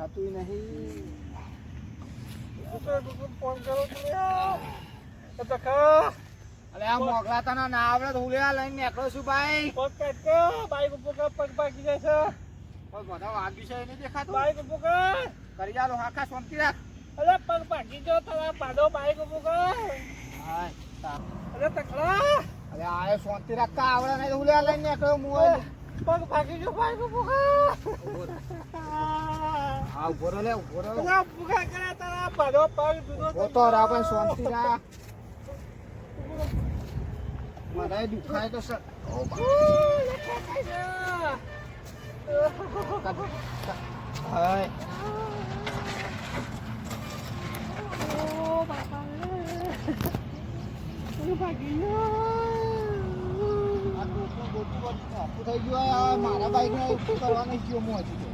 થતું નહીં. ફોન કરો તમે. અલે આ મોગલાતાના ના આવડે તો હું લેવા લઈને નીકળો છું ભાઈ. પગ કાઢ બાઈક ઉપર પગ ભાગી જાય છે. કોઈ બધા વાગ્યું છે એ નહીં દેખાતું. બાઈક ઉપર કરી આલો હાકા શાંતિ રાખ. અરે પગ ભાગી ગયો તારા પાડો બાઈક ઉપર. હાય તા. અરે તકડા અલે આ શાંતિ રાખતા આવડે નહીં તો હું લેવા લઈને નીકળ્યો મોય. પગ ભાગી ગયો બાઈક ઉપર. હા ઉભો રહો લે ઉભો રહો. અરે ભૂખા કરે તારા પાડો પગ દૂધો ઉભો તો રાહ ભાઈ શાંતિ રાખ. મને દુખાય તો સર. ઓ હાય. મારા બાઈક ને કરવાનો ગયો હું હજી તો.